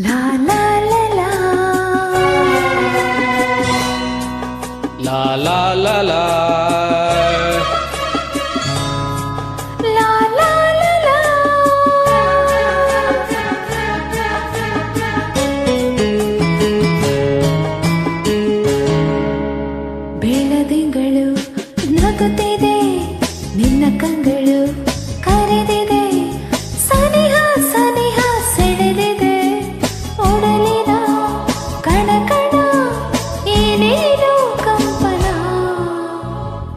ಲಾ ಲಾ ಲಾ ಲಾ ಲಾ ಲಾ ಲಾ ಲಾ ಲಾ ಲಾ ಲಾ ಲಾ. ಬೆಳದಿಂಗಳು ನಗುತ್ತಿದೆ, ನಿನ್ನ ಕಂಗಳು ಕರೆದಿದೆ, ಸನಿಹ ಸನಿಹ ಸೆಳೆದಿದೆ, ಒಡಲಿನ ಕಣ ಕಣ ಏನೇನೋ ಕಂಪನ.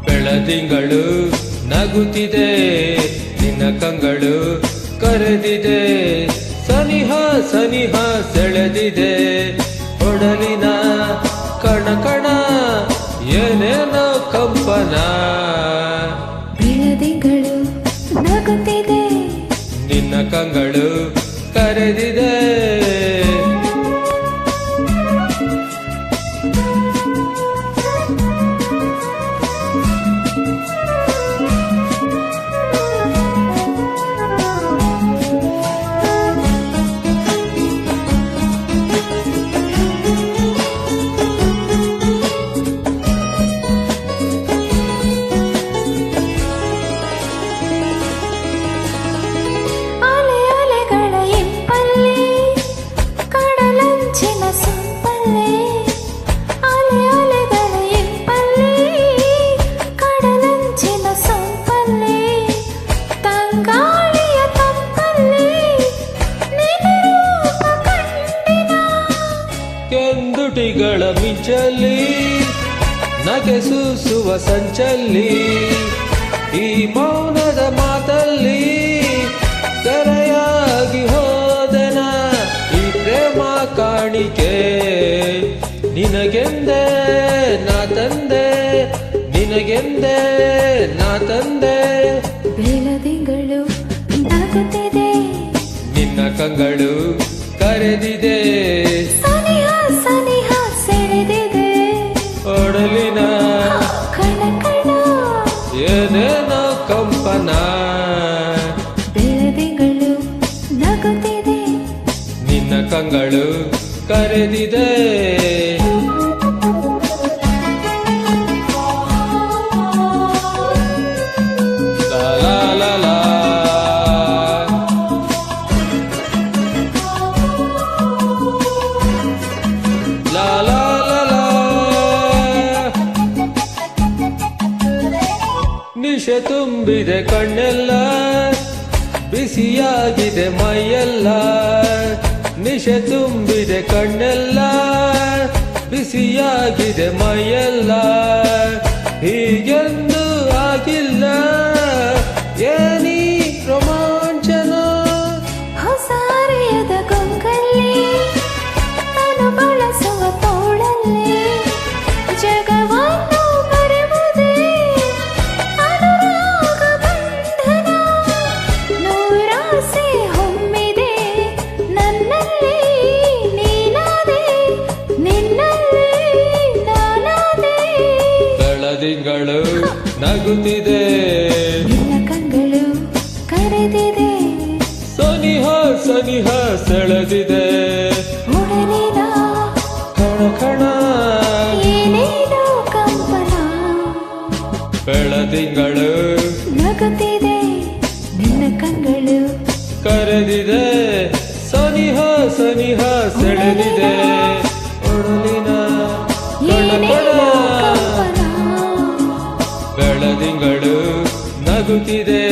ಬೆಳದಿಂಗಳು ನಗುತ್ತಿದೆ, ನಿನ್ನ ಕಂಗಳು ಕರೆದಿದೆ, ಸನಿಹ ಸನಿಹ ಸೆಳೆದಿದೆ, ಒಡಲಿನ ಕಣ ಕಣ ಏನೇನೋ ಕಂಪನ. ಬೆಳದಿಂಗಳು ನಗುತ್ತಿದೆ, ನಿನ್ನ ಕಂಗಳು ಕರೆದಿದೆ. ಅಲೆ ಅಲೆಗಳ ಇಂಪಲ್ಲಿ ಕಡಲಂಚಿನ ಸೊಂಪಲ್ಲಿ, ಅಲೆ ಅಲೆಗಳ ಇಂಪಲ್ಲಿ ಕಡಲಂಚಿನ ಸೊಂಪಲ್ಲಿ, ತಂಗಾಳಿಯ ತಂಪಲ್ಲಿ ನಿನ್ನ ರೂಪ ಕಂಡಿನ. ಕೆಂದುಟಿಗಳ ಮಿಂಚಲ್ಲಿ ನಗೆ ಸೂಸುವ ಸಂಚಲ್ಲಿ, ಈ ಮೌನದ ಮಾತಲ್ಲಿ ಸೆರೆಯಾಗಿ ಹೋದೆನ. ಈ ಪ್ರೇಮ ಕಾಣಿಕೆ ನಿನಗೆಂದೇ ನಾ ತಂದೆ, ನಿನಗೆಂದೇ ನಾ ತಂದೆ. ಬೆಳದಿಂಗಳು ನಗುತ್ತಿದೆ, ನಿನ್ನ ಕಂಗಳು ಕರೆದಿದೆ, ಸನಿಹ ಸನಿಹ ಸೆಳೆದಿದೆ, ಒಡಲಿನ ಕಣ ಕಣ ಏನೇನೋ ಕಂಪನ. ಬೆಳದಿಂಗಳು ನಗುತ್ತಿದೆ, ನಿನ್ನ ಕಂಗಳು ಕರೆದಿದೆ. ಲಾ ಲಾ ಲಾ ಲಾ ಲಾ ಲಾ ಲಾ ಲಾ. ನಿಶೆ ತುಂಬಿದೆ ಕಣ್ಣೆಲ್ಲ, ಬಿಸಿಯಾಗಿದೆ ಮೈಯೆಲ್ಲ, ನಿಶೆ ತುಂಬಿದೆ ಕಣ್ಣೆಲ್ಲ, ಬಿಸಿಯಾಗಿದೆ ಮೈಯೆಲ್ಲ. ಹೀಗೆಂದು ಆಗಿಲ್ಲ ಏನಿ ರೋಮಾಂಚನ. ಹೊಸ ಅರಿಯದ ಗೊಂಗಲ್ಲಿ ನಾನು ಬಳಸುವ ತೋಳಲ್ಲಿ, ಜಗವನ್ನು ಮರೆಯುವುದೇ ಅನುರಾಗ ಬಂಧನ. ನೂರಾಸೆ ಹೊಮ್ಮಿದೆ ನನ್ನಲ್ಲಿ, ನೀನಾದೆ ನಿನ್ನಲ್ಲಿ ನಾನಾದೆ. ಬೆಳದಿಂಗಳು ನಗುತ್ತಿದೆ, ನಿನ್ನ ಕಂಗಳು ಕರೆದಿದೆ, ಸನಿಹ ಸನಿಹ ಸೆಳೆದಿದೆ, ಒಡಲಿನ ಕಣ ಕಣ ಏನೇನೋ ಕಂಪನ. ಬೆಳದಿಂಗಳು ನಗುತ್ತಿದೆ, ನಿನ್ನ ಕಂಗಳು ಕರೆದಿದೆ, ಸನಿಹ ಸನಿಹ ಸೆಳೆದಿದೆ, ಒಡಲಿನ ಕಣ ಏನೇನೋ ಕಣ. ಕಂಪನ. ಬೆಳದಿಂಗಳು ನಗುತ್ತಿದೆ,